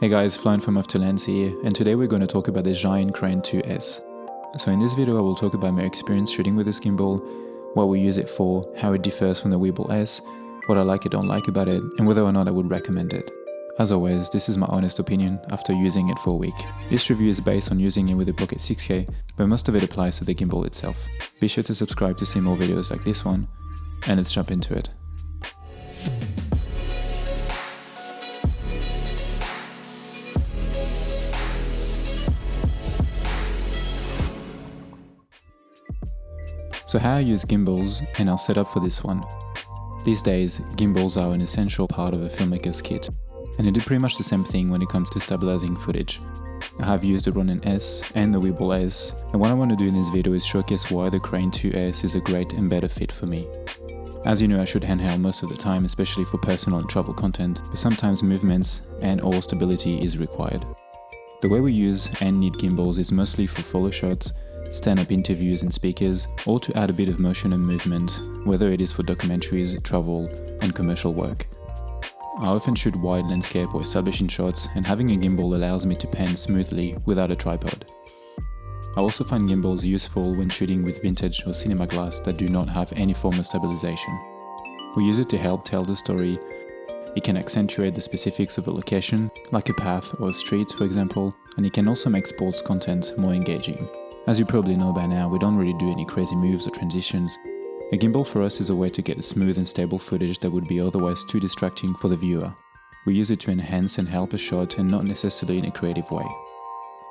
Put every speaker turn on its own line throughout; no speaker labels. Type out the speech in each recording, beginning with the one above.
Hey guys, Flying from Off to Lens here, and today we're going to talk about the Zhiyun Crane 2S. So in this video I will talk about my experience shooting with this gimbal, what we use it for, how it differs from the Weebill S, what I like and don't like about it, and whether or not I would recommend it. As always, this is my honest opinion after using it for a week. This review is based on using it with the Pocket 6K, but most of it applies to the gimbal itself. Be sure to subscribe to see more videos like this one, and let's jump into it. So how I use gimbals and our setup for this one. These days, gimbals are an essential part of a filmmaker's kit, and they do pretty much the same thing when it comes to stabilizing footage. I have used the Ronin S and the Weebill S, and what I want to do in this video is showcase why the Crane 2S is a great and better fit for me. As you know, I shoot handheld most of the time, especially for personal and travel content, but sometimes movements and/or stability is required. The way we use and need gimbals is mostly for follow shots, stand-up interviews and speakers, or to add a bit of motion and movement, whether it is for documentaries, travel, and commercial work. I often shoot wide landscape or establishing shots, and having a gimbal allows me to pan smoothly without a tripod. I also find gimbals useful when shooting with vintage or cinema glass that do not have any form of stabilization. We use it to help tell the story. It can accentuate the specifics of a location, like a path or a street for example, and it can also make sports content more engaging. As you probably know by now, we don't really do any crazy moves or transitions. A gimbal for us is a way to get a smooth and stable footage that would be otherwise too distracting for the viewer. We use it to enhance and help a shot and not necessarily in a creative way.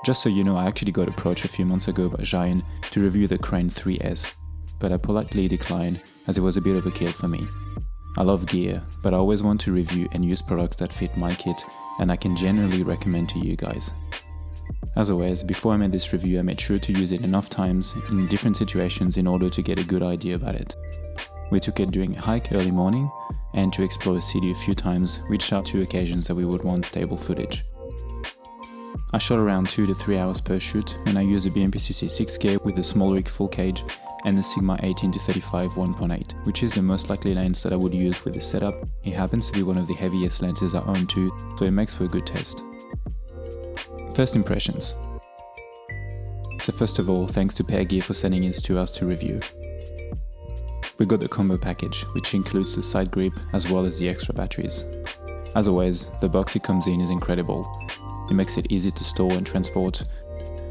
Just so you know, I actually got approached a few months ago by Zhiyun to review the Crane 3S, but I politely declined as it was a bit of a kill for me. I love gear, but I always want to review and use products that fit my kit and I can generally recommend to you guys. As always, before I made this review, I made sure to use it enough times in different situations in order to get a good idea about it. We took it during a hike early morning, and to explore a city a few times, reached out to occasions that we would want stable footage. I shot around 2 to 3 hours per shoot, and I used a BMP-CC 6K with a small rig full cage and the Sigma 18-35 1.8, which is the most likely lens that I would use with this setup. It happens to be one of the heaviest lenses I own too, so it makes for a good test. First impressions. So first of all, thanks to Pergear for sending this to us to review. We got the combo package, which includes the side grip as well as the extra batteries. As always, the box it comes in is incredible. It makes it easy to store and transport.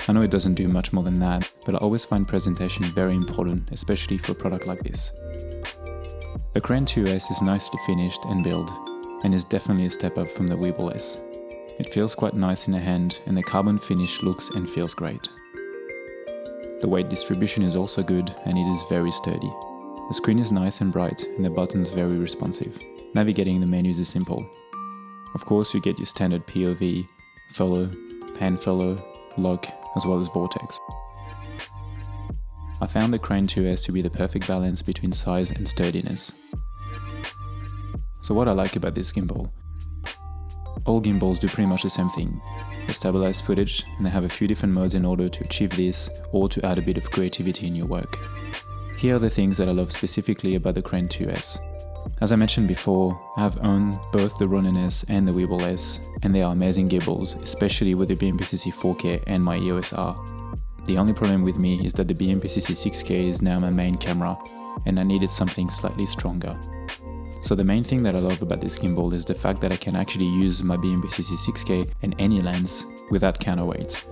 I know it doesn't do much more than that, but I always find presentation very important, especially for a product like this. The Crane 2S is nicely finished and built, and is definitely a step up from the Weebill S. It feels quite nice in the hand, and the carbon finish looks and feels great. The weight distribution is also good, and it is very sturdy. The screen is nice and bright, and the buttons very responsive. Navigating the menus is simple. Of course, you get your standard POV, follow, pan follow, lock, as well as vortex. I found the Crane 2S to be the perfect balance between size and sturdiness. So what I like about this gimbal? All gimbals do pretty much the same thing. They stabilize footage, and they have a few different modes in order to achieve this or to add a bit of creativity in your work. Here are the things that I love specifically about the Crane 2S. As I mentioned before, I have owned both the Ronin S and the Weebill S, and they are amazing gimbals, especially with the BMP-CC 4K and my EOS R. The only problem with me is that the BMP-CC 6K is now my main camera, and I needed something slightly stronger. So the main thing that I love about this gimbal is the fact that I can actually use my BMP-CC 6K and any lens without counterweights.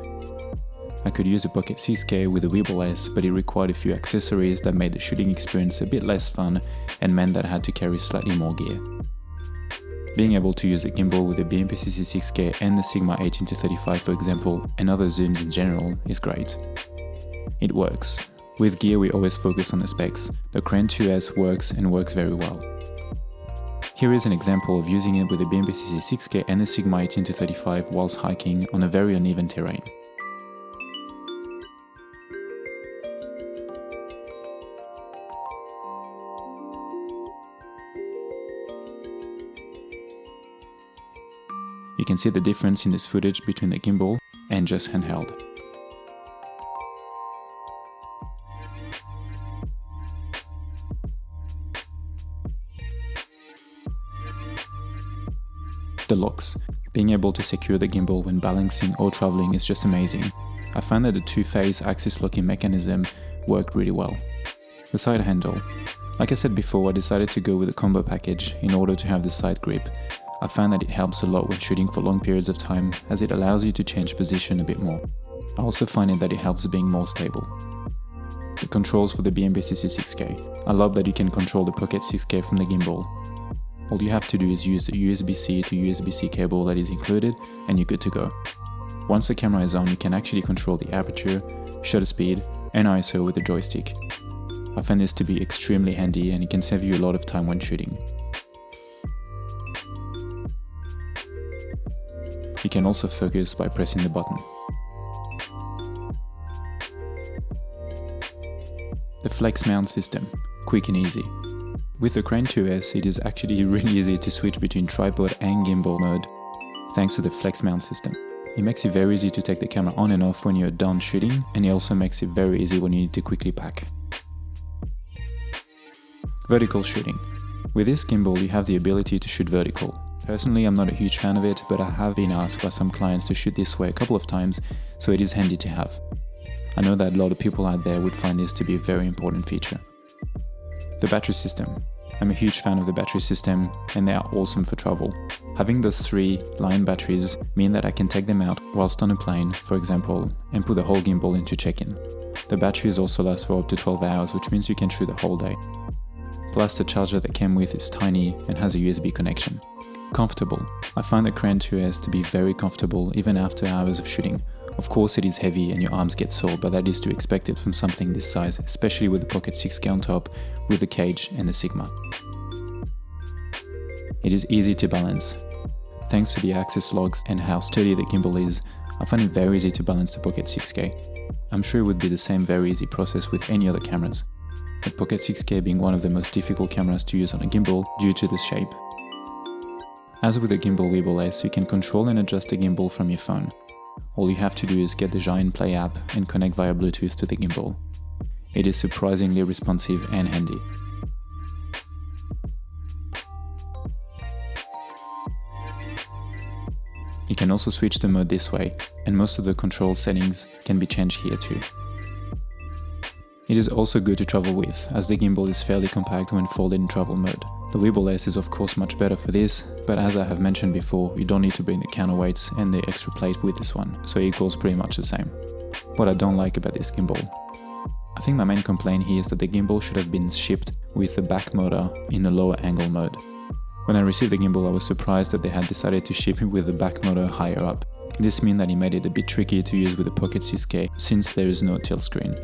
I could use a Pocket 6K with a Weebill S, but it required a few accessories that made the shooting experience a bit less fun and meant that I had to carry slightly more gear. Being able to use a gimbal with a BMP-CC 6K and the Sigma 18-35 for example, and other zooms in general, is great. It works. With gear we always focus on the specs. The Crane 2S works and works very well. Here is an example of using it with a BMP-CC 6K and the Sigma 18-35 whilst hiking on a very uneven terrain. You can see the difference in this footage between the gimbal and just handheld. The locks. Being able to secure the gimbal when balancing or traveling is just amazing. I found that the two-phase axis locking mechanism worked really well. The side handle. Like I said before, I decided to go with a combo package in order to have the side grip. I found that it helps a lot when shooting for long periods of time, as it allows you to change position a bit more. I also find that it helps being more stable. The controls for the BMPCC 6K. I love that you can control the Pocket 6K from the gimbal. All you have to do is use the USB-C to USB-C cable that is included, and you're good to go. Once the camera is on, you can actually control the aperture, shutter speed, and ISO with the joystick. I find this to be extremely handy, and it can save you a lot of time when shooting. You can also focus by pressing the button. The flex mount system, quick and easy. With the Crane 2S, it is actually really easy to switch between tripod and gimbal mode, thanks to the flex mount system. It makes it very easy to take the camera on and off when you're done shooting, and it also makes it very easy when you need to quickly pack. Vertical shooting. With this gimbal, you have the ability to shoot vertical. Personally, I'm not a huge fan of it, but I have been asked by some clients to shoot this way a couple of times, so it is handy to have. I know that a lot of people out there would find this to be a very important feature. The battery system. I'm a huge fan of the battery system, and they are awesome for travel. Having those 3 line batteries mean that I can take them out whilst on a plane, for example, and put the whole gimbal into check-in. The batteries also last for up to 12 hours, which means you can shoot the whole day. Plus, the charger that came with is tiny and has a USB connection. Comfortable. I find the Crane 2S to be very comfortable even after hours of shooting. Of course it is heavy and your arms get sore, but that is to expect it from something this size, especially with the Pocket 6K on top, with the cage and the Sigma. It is easy to balance. Thanks to the axis locks and how sturdy the gimbal is, I find it very easy to balance the Pocket 6K. I'm sure it would be the same very easy process with any other cameras. The Pocket 6K being one of the most difficult cameras to use on a gimbal due to the shape. As with the Gimbal Weeble S, you can control and adjust the gimbal from your phone. All you have to do is get the Zhiyun Play app and connect via Bluetooth to the gimbal. It is surprisingly responsive and handy. You can also switch the mode this way, and most of the control settings can be changed here too. It is also good to travel with, as the gimbal is fairly compact when folded in travel mode. The Weeble S is of course much better for this, but as I have mentioned before, you don't need to bring the counterweights and the extra plate with this one, so it equals pretty much the same. What I don't like about this gimbal. I think my main complaint here is that the gimbal should have been shipped with the back motor in the lower angle mode. When I received the gimbal, I was surprised that they had decided to ship it with the back motor higher up. This meant that it made it a bit tricky to use with the Pocket 6K since there is no tilt screen.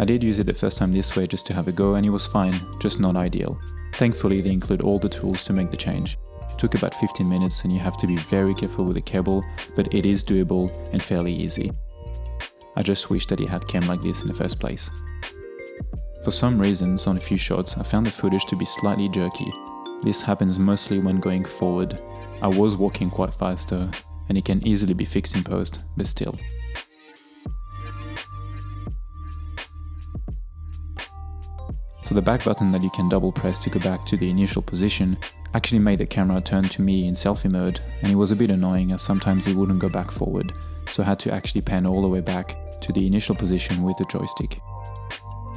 I did use it the first time this way just to have a go, and it was fine, just not ideal. Thankfully, they include all the tools to make the change. It took about 15 minutes and you have to be very careful with the cable, but it is doable and fairly easy. I just wish that it had came like this in the first place. For some reasons, on a few shots, I found the footage to be slightly jerky. This happens mostly when going forward. I was walking quite fast though, and it can easily be fixed in post, but still. So the back button that you can double press to go back to the initial position actually made the camera turn to me in selfie mode, and it was a bit annoying as sometimes it wouldn't go back forward, so I had to actually pan all the way back to the initial position with the joystick.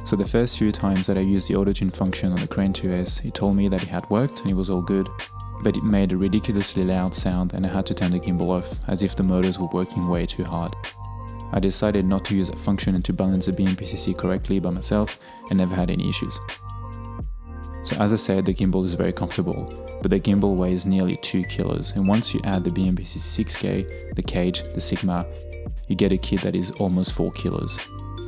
So the first few times that I used the auto-tune function on the Crane 2S, it told me that it had worked and it was all good, but it made a ridiculously loud sound and I had to turn the gimbal off, as if the motors were working way too hard. I decided not to use that function and to balance the BMPCC correctly by myself and never had any issues. So as I said, the gimbal is very comfortable, but the gimbal weighs nearly 2 kilos, and once you add the BMPCC 6K, the cage, the Sigma, you get a kit that is almost 4 kilos.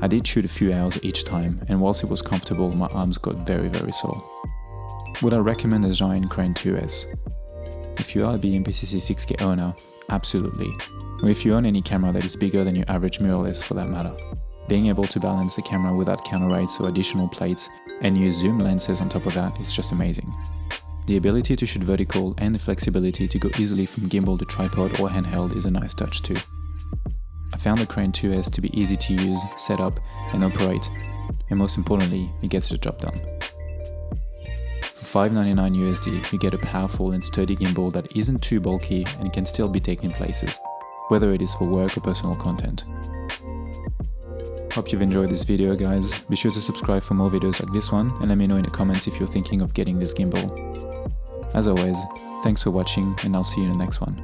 I did shoot a few hours each time, and whilst it was comfortable, my arms got very sore. Would I recommend the Zhiyun Crane 2S? If you are a BMPCC 6K owner, absolutely. Or if you own any camera that is bigger than your average mirrorless for that matter. Being able to balance the camera without counterweights or additional plates and use zoom lenses on top of that is just amazing. The ability to shoot vertical and the flexibility to go easily from gimbal to tripod or handheld is a nice touch too. I found the Crane 2S to be easy to use, set up and operate, and most importantly, it gets the job done. For $5.99 USD, you get a powerful and sturdy gimbal that isn't too bulky and can still be taken places, whether it is for work or personal content. Hope you've enjoyed this video, guys. Be sure to subscribe for more videos like this one and let me know in the comments if you're thinking of getting this gimbal. As always, thanks for watching and I'll see you in the next one.